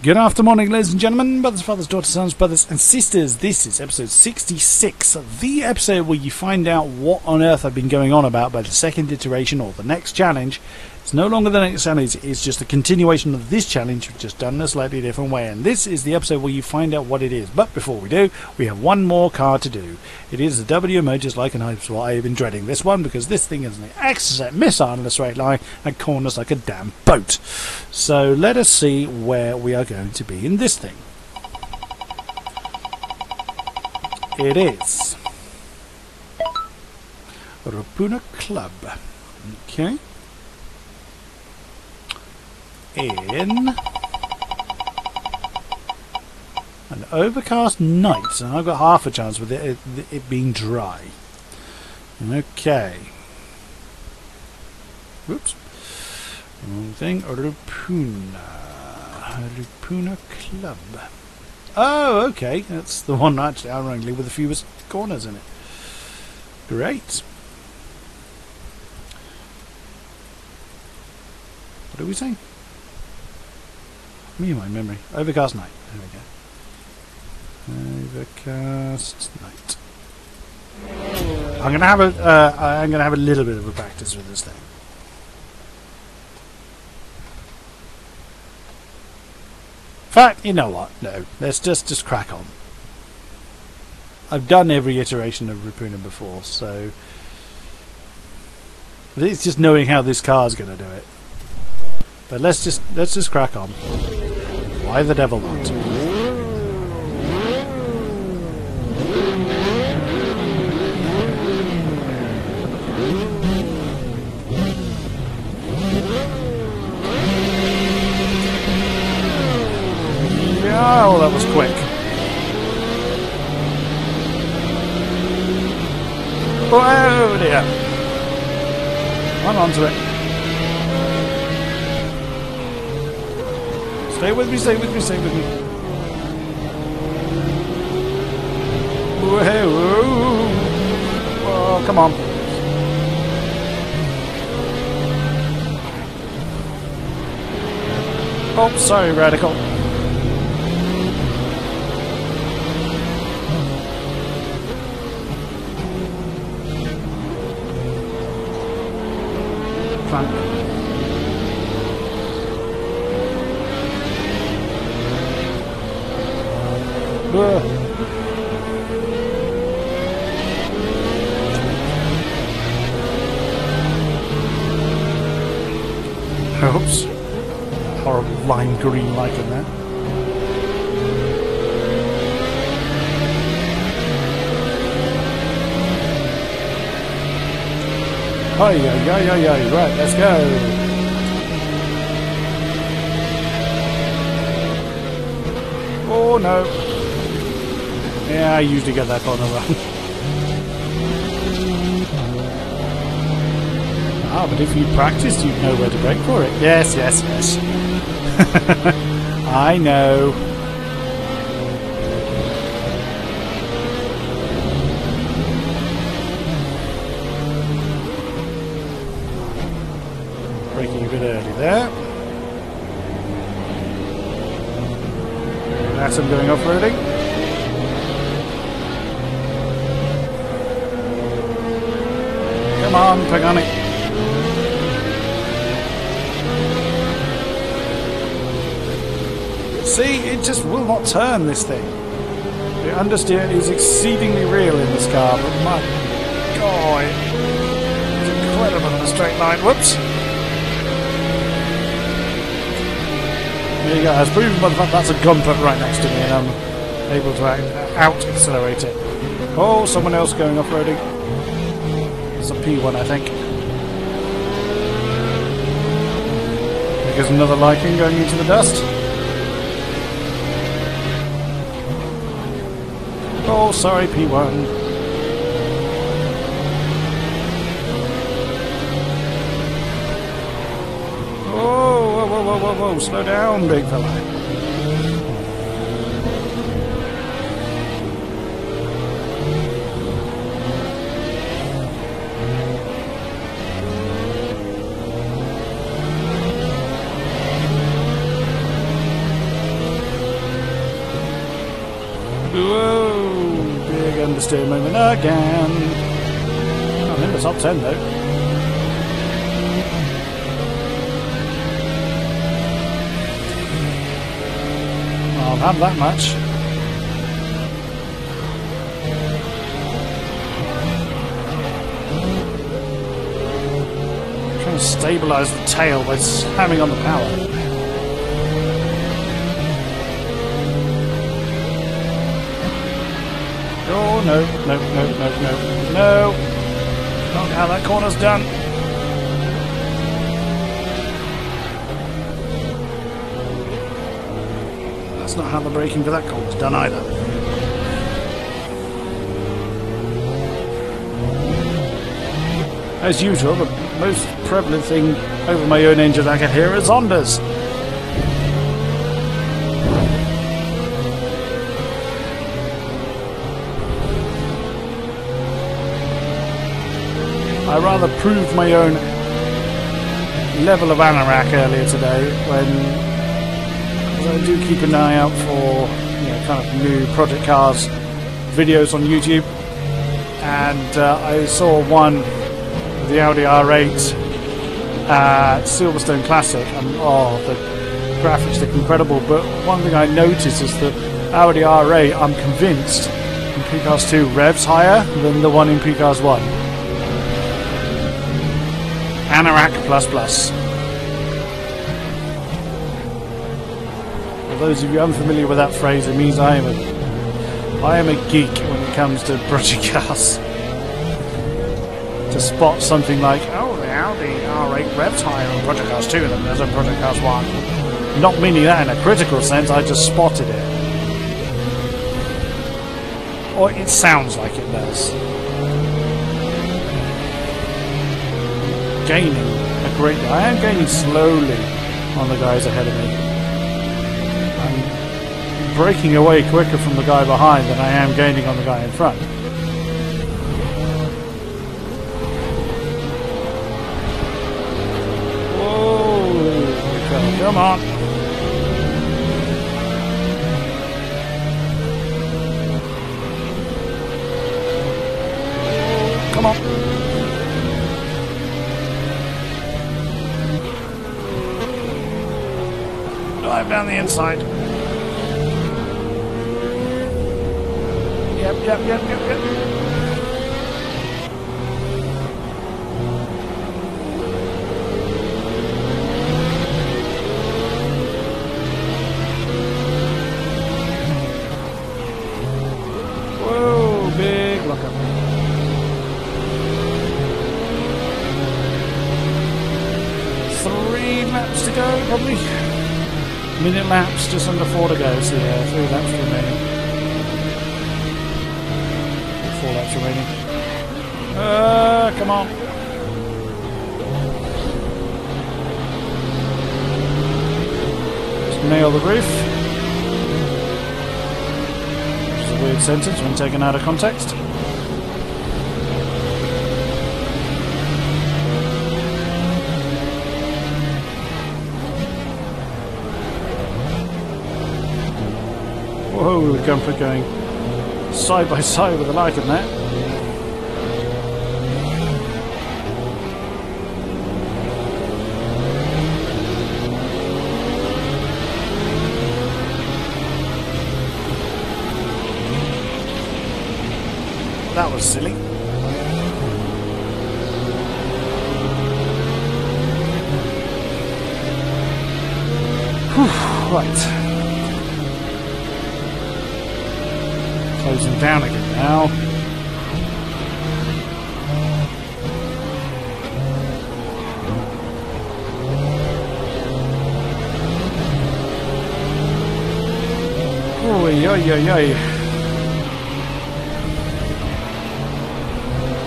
Good afternoon, ladies and gentlemen, brothers, fathers, daughters, sons, brothers and sisters. This is episode 66, the episode where you find out what on earth I've been going on about by the second iteration or the next challenge. It's no longer the next challenge, it's just a continuation of this challenge, just done in a slightly different way. And this is the episode where you find out what it is. But before we do, we have one more card to do. It is the WMO, just like an Hypersport. I have been dreading this one because this thing is an excellent missile in a straight line and corners like a damn boat. So let us see where we are going to be in this thing. It is Rapuna Club. Okay. In an overcast night, and I've got half a chance with it being dry. Okay. Whoops. Wrong thing. Rapuna Club. Oh, okay. That's the one actually, ironically, with the fewest corners in it. Great. What are we saying? Me and my memory. Overcast night. There we go. Overcast night. I'm gonna have a little bit of a practice with this thing. In fact, you know what? No, let's just crack on. I've done every iteration of Rapuna before, so it's just knowing how this car's gonna do it. But let's just crack on. Why the devil not? Yeah, oh, that was quick. Oh dear. I'm onto it. Stay with me, stay with me, stay with me. Whoa. Oh, come on. Oh, sorry, Radical. Fine. Oops. Horrible lime green light in there. Right, let's go. Oh no. Yeah, I usually get that corner wrong. Ah, but if you practiced, you'd know where to brake for it. Yes, yes, yes. I know. Braking a bit early there. That's him going off-roading. Come on, Pagani. See, it just will not turn, this thing. The understeer is exceedingly real in this car, but my God, it's incredible in a straight line. Whoops. There you go. As proven by the fact that's a gun put right next to me and I'm able to out-accelerate it. Oh, someone else going off-roading. It's a P1, I think. There's another Lykan going into the dust. Oh, sorry, P1. Whoa, slow down, big fella. Whoa! Big understeer moment again. I'm in the top 10 though. I'll have that much. I'm trying to stabilise the tail by slamming on the power. Oh no, no, no, no, no, no! Not how that corner's done. That's not how the braking for that corner's done either. As usual, the most prevalent thing over my own engine I can hear is Zondas. I rather proved my own level of anorak earlier today when I do keep an eye out for kind of new project cars videos on YouTube, and I saw one with the Audi R8 Silverstone Classic, and the graphics look incredible. But one thing I noticed is that Audi R8, I'm convinced, in Precars 2 revs higher than the one in Precars 1. Anorak plus plus. For those of you unfamiliar with that phrase, it means I am a geek when it comes to project cars. To spot something like, oh, the Audi R8 revs higher on Project Cars 2 than there's on Project Cars 1. Not meaning that in a critical sense, I just spotted it. Or it sounds like it does. Gaining a great deal. I am gaining slowly on the guys ahead of me. I'm breaking away quicker from the guy behind than I am gaining on the guy in front. Whoa! Come on! Come on! Dive down the inside. Yep. Whoa, big lookup. Three laps to go, probably. Minute laps, just under 4 to go, so yeah, 3 laps remaining. 4 laps remaining. Come on. Just nail the roof. Which is a weird sentence when taken out of context. Whoa, the Gumpert going side by side with the Lykan there. That was silly. Whew, right. Closing down again now. Oy.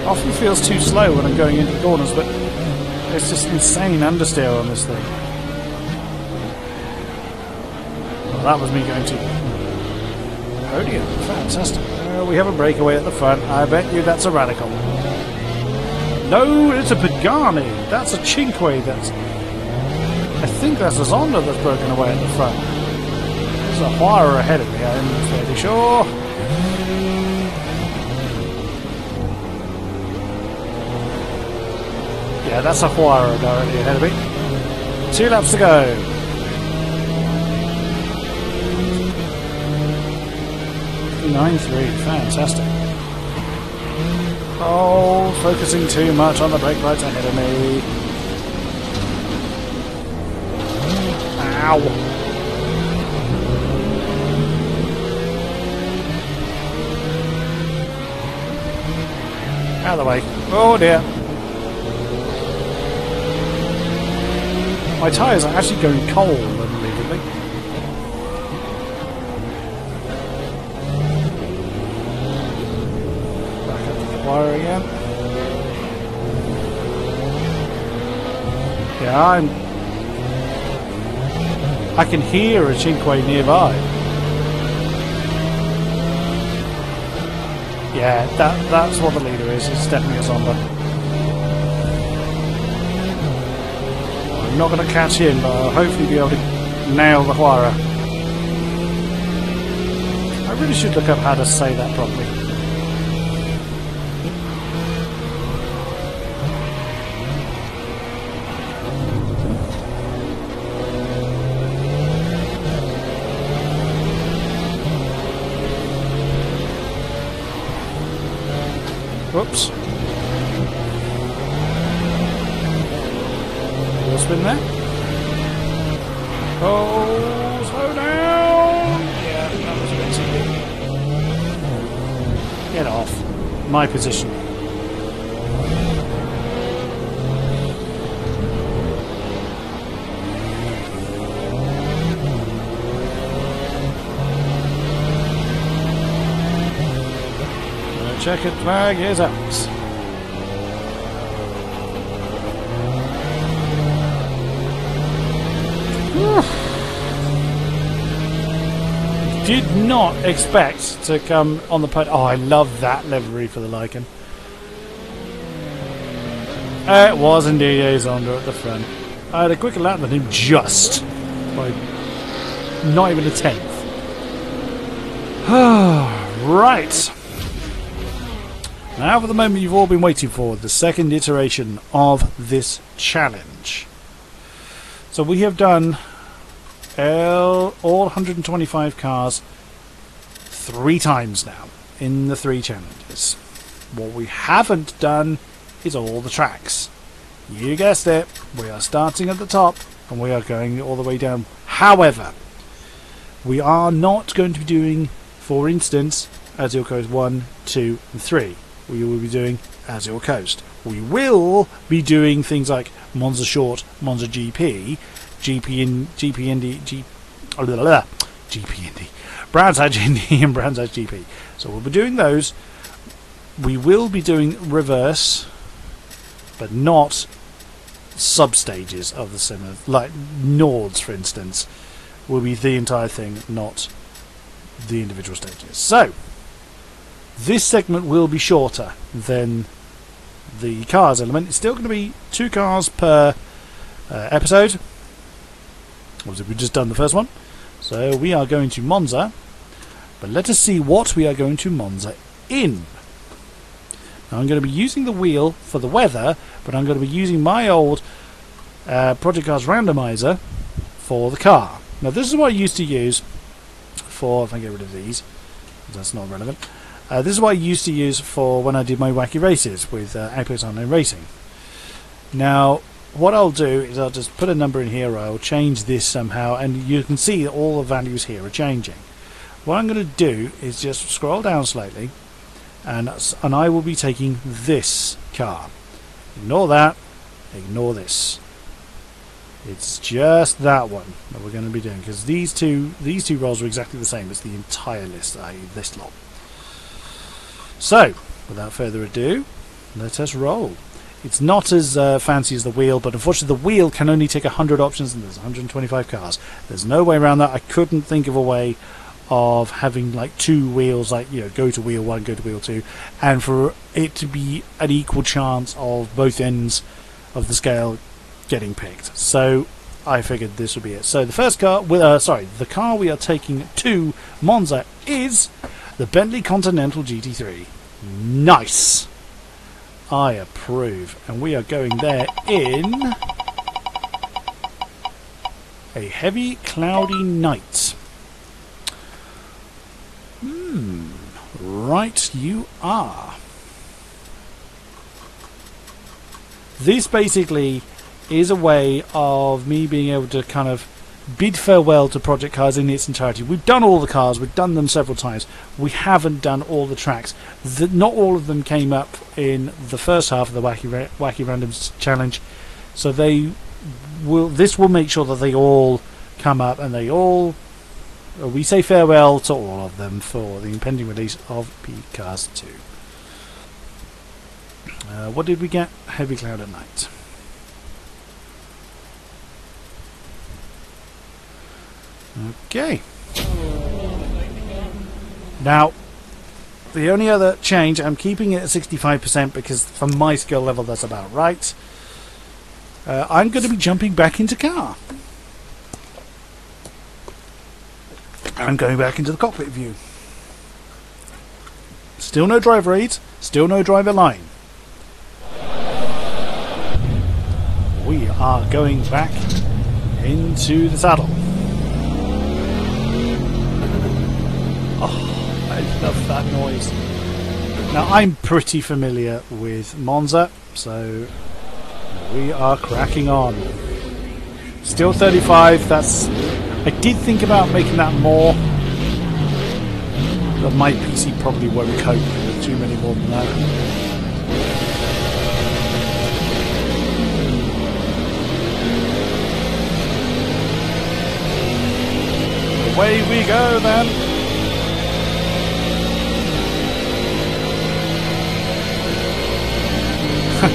Often feels too slow when I'm going into corners, but it's just insane understeer on this thing. Well, that was me going to podium. Fantastic. We have a breakaway at the front. I bet you that's a Radical. No, it's a Pagani. That's a Cinque. I think that's a Zonda that's broken away at the front. There's a Huara ahead of me, I'm fairly sure. Yeah, that's a Huara directly ahead of me. 2 laps to go. .93, fantastic. Oh, focusing too much on the brake lights ahead of me. Ow. Out of the way. Oh dear. My tyres are actually going cold, unbelievably. Back up to the wire again. Yeah, I can hear a Chinquay nearby. Yeah, that's what the leader is. It's definitely a Zonda. I'm not going to catch him, but I'll hopefully be able to nail the Huara. I really should look up how to say that properly. Whoops. Wheel spin there. Oh, slow down! Yeah, that was a bit too big. Get off. My position. Checkered flag is out. Did not expect to come on the podium. Oh, I love that livery for the Lykan. It was indeed a Zonda at the front. I had a quicker lap than him just by not even a tenth. Right. Now for the moment you've all been waiting for, the second iteration of this challenge. So we have done all 125 cars 3 times now in the 3 challenges. What we haven't done is all the tracks. You guessed it, we are starting at the top and we are going all the way down. However, we are not going to be doing, for instance, Azure Coast 1, 2 and 3. We will be doing Azure Coast. We will be doing things like Monza Short, Monza GP, GP Indy, GP Indy, Brands Hatch Indy and Brands Hatch GP. So we'll be doing those. We will be doing reverse, but not sub-stages of the sim, like Nords, for instance. Will be the entire thing, not the individual stages. So this segment will be shorter than the cars element. It's still going to be 2 cars per episode. Obviously, we've just done the first one. So we are going to Monza. But let us see what we are going to Monza in. Now I'm going to be using the wheel for the weather, but I'm going to be using my old Project Cars randomizer for the car. Now this is what I used to use for, if I get rid of these, that's not relevant. This is what I used to use for when I did my wacky races with Outpost Online Racing. Now, what I'll do is I'll just put a number in here, I'll change this somehow, and you can see that all the values here are changing. What I'm going to do is just scroll down slightly, and I will be taking this car. Ignore that, ignore this. It's just that one that we're going to be doing, because these two rolls are exactly the same as the entire list, this lot. So, without further ado, let us roll. It's not as fancy as the wheel, but unfortunately the wheel can only take 100 options and there's 125 cars. There's no way around that. I couldn't think of a way of having like 2 wheels, like, you know, go to wheel 1, go to wheel 2, and for it to be an equal chance of both ends of the scale getting picked. So I figured this would be it. So the first car, the car we are taking to Monza is The Bentley Continental GT3. Nice! I approve. And we are going there in a heavy, cloudy night. Right you are. This basically is a way of me being able to kind of bid farewell to Project Cars in its entirety. We've done all the cars, we've done them several times. We haven't done all the tracks. Not all of them came up in the first half of the Wacky Randoms challenge, so this will make sure that they all come up, and we say farewell to all of them for the impending release of P-Cars 2. What did we get? Heavy Cloud at Night. Okay. Now, the only other change, I'm keeping it at 65% because for my skill level that's about right. I'm going to be jumping back into car. I'm going back into the cockpit view. Still no driver aids, still no driver line. We are going back into the saddle. Oh, I love that noise. Now, I'm pretty familiar with Monza, so we are cracking on. Still 35, I did think about making that more, but my PC probably won't cope with too many more than that. Away we go then.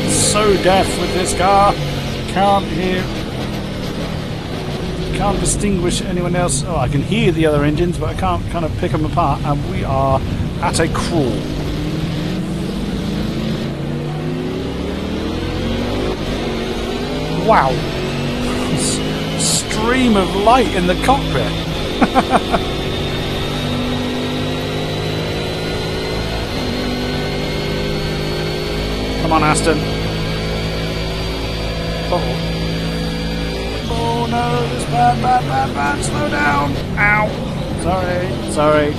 So deaf with this car. Can't distinguish anyone else. Oh, I can hear the other engines, but I can't kind of pick them apart. And we are at a crawl. Wow! Stream of light in the cockpit. Come on, Aston. Uh-oh. Oh no, this bad. Slow down. Ow. Sorry.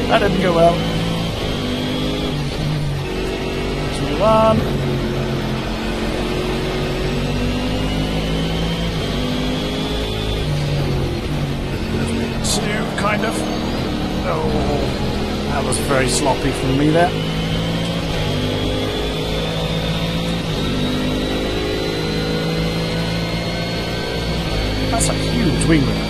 That didn't go well. Let's move on. Two, kind of. Oh, that was very sloppy from me there. That's a huge wing mirror.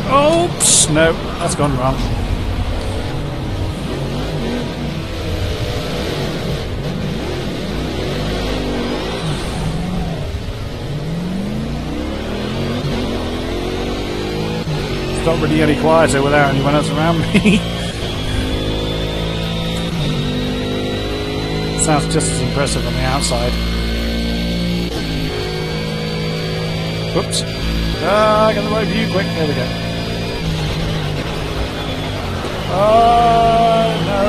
Oops! No, that's gone wrong. It's not really any quieter without anyone else around me. Sounds just as impressive on the outside. Whoops. I got the right view quick. There we go. Oh, no.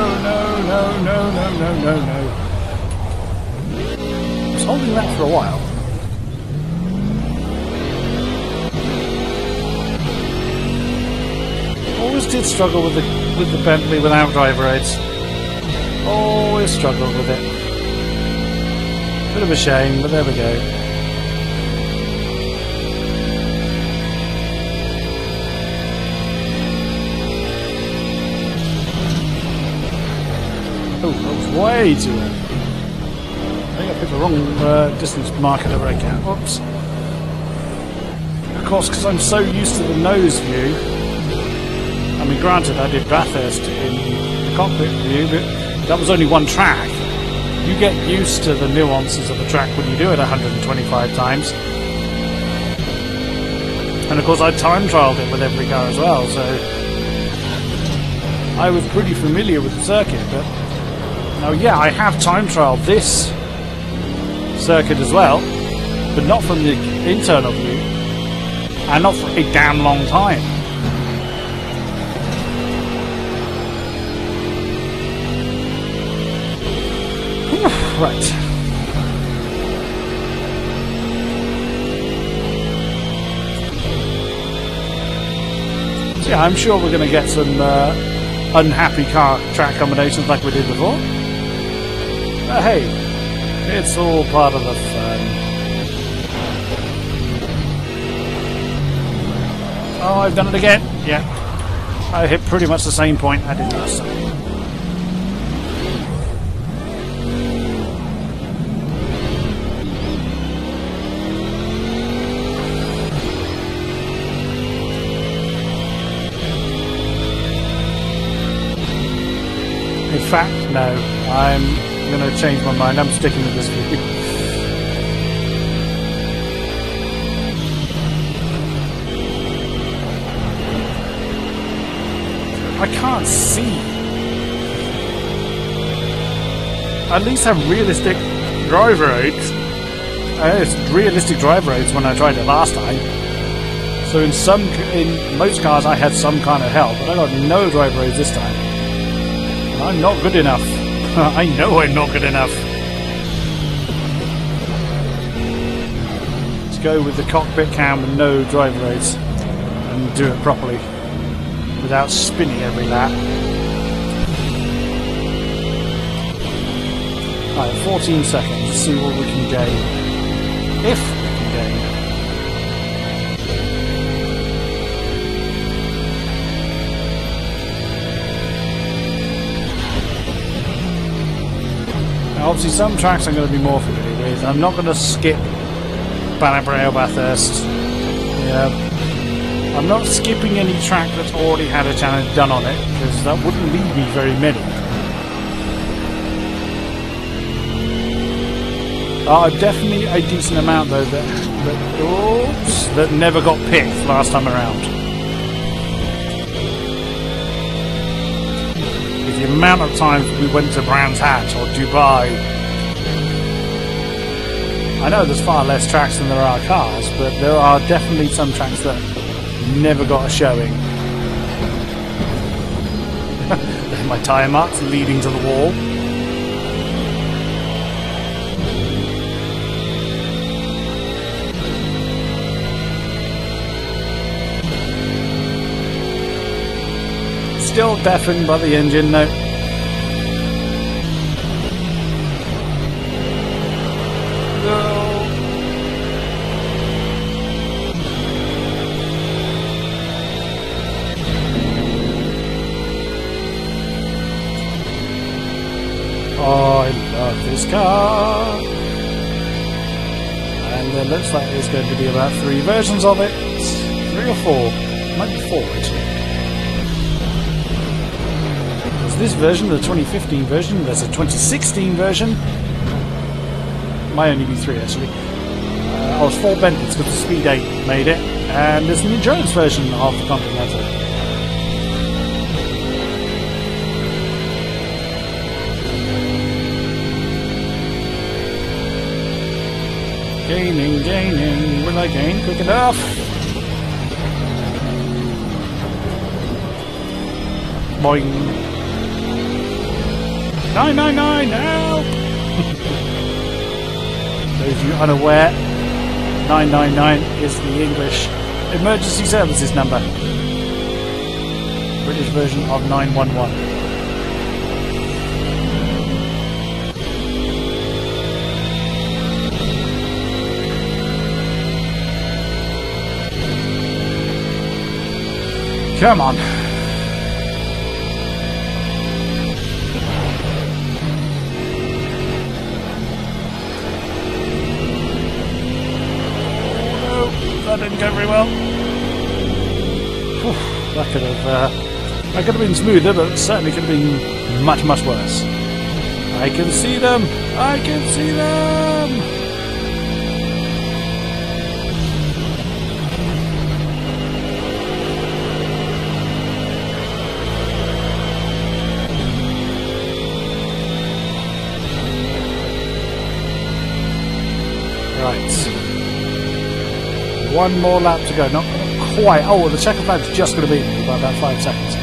I was holding that for a while. Always did struggle with the Bentley without driver aids. Always struggled with it. Bit of a shame, but there we go. Oh, that was way too early. I think I picked the wrong distance marker to break out. Oops. Of course, because I'm so used to the nose view. I mean, granted, I did Bathurst in the cockpit view, but that was only one track. You get used to the nuances of the track when you do it 125 times. And of course I time trialled it with every car as well, so I was pretty familiar with the circuit, but Now, yeah, I have time trialed this circuit as well, but not from the internal view, and not for a damn long time. Right. So yeah, I'm sure we're going to get some unhappy car track combinations like we did before. But hey, it's all part of the fun. Oh, I've done it again. Yeah. I hit pretty much the same point I did last time. In fact, no. I'm going to change my mind. I'm sticking with this view. I can't see. At least have realistic drive roads. It's realistic drive roads when I tried it last time. So in most cars I had some kind of help, but I got no drive roads this time. I'm not good enough. I know I'm not good enough. Let's go with the cockpit cam with no drive roads and do it properly without spinning every lap. Alright, 14 seconds. Let's see what we can gain. If we can gain. Obviously some tracks I'm going to be more familiar with. I'm not going to skip Bannabrail Bathurst. Yeah. I'm not skipping any track that's already had a challenge done on it, because that wouldn't leave me very many. Definitely a decent amount though that never got picked last time around. The amount of times we went to Brands Hatch or Dubai. I know there's far less tracks than there are cars, but there are definitely some tracks that never got a showing. My tyre marks leading to the wall. Still deafened by the engine note. No. Oh, I love this car. And it looks like there's going to be about 3 versions of it. 3 or 4. Might be 4 actually. This version, the 2015 version, there's a 2016 version. Might only be 3 actually. I was 4 Bentleys because the Speed 8 made it, and there's an endurance version of the Continental. Gaining, will I gain quick enough? Boing. 999, help! Those of you unaware, 999 is the English emergency services number. British version of 911. Come on. That didn't go very well. Whew, that could have been smoother, but certainly could have been much worse. I can see them. I can see them. Right. One more lap to go. Not quite. Oh, the checkered flag's just going to beat me by about 5 seconds.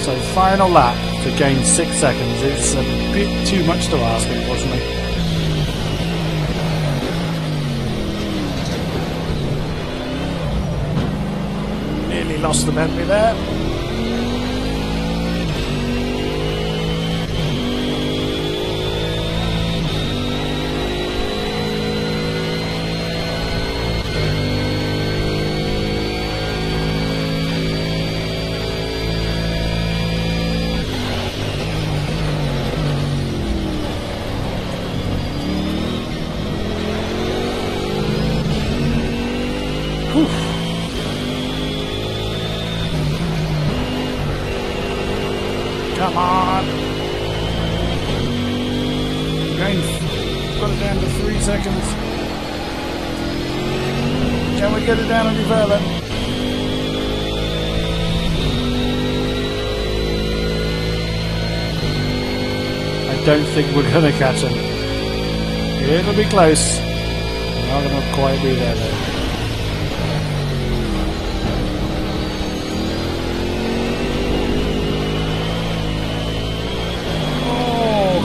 So final lap to gain 6 seconds. It's a bit too much to ask, unfortunately. Nearly lost the Bentley there. Come on! Got it down to 3 seconds. Can we get it down any further? I don't think we're going to catch him. It'll be close. Not going to quite be there though.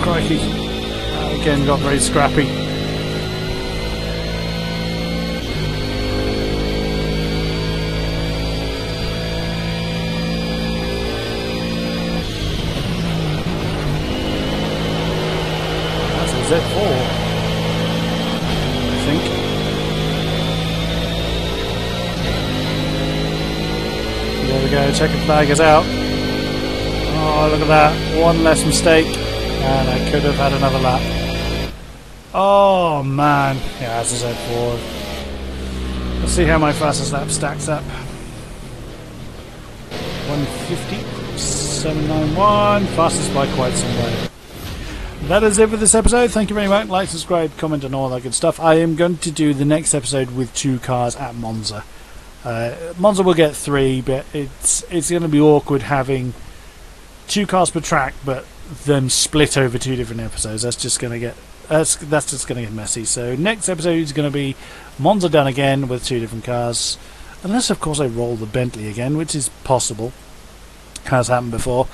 Crikey. Again got very scrappy. That's a Z4, I think. There we go, checkered flag is out. Oh, look at that. One less mistake. And I could have had another lap. Oh man. Yeah, that's a Z4. Let's see how my fastest lap stacks up. 150, 791, fastest by quite some way. That is it for this episode. Thank you very much. Like, subscribe, comment and all that good stuff. I am going to do the next episode with 2 cars at Monza. Monza will get 3, but it's going to be awkward having 2 cars per track, but them split over 2 different episodes. That's just going to get messy. So next episode is going to be Monza done again with 2 different cars, unless of course I roll the Bentley again, which is possible, has happened before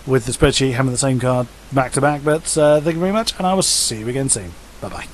with the spreadsheet having the same car back to back. But thank you very much, and I will see you again soon. Bye bye.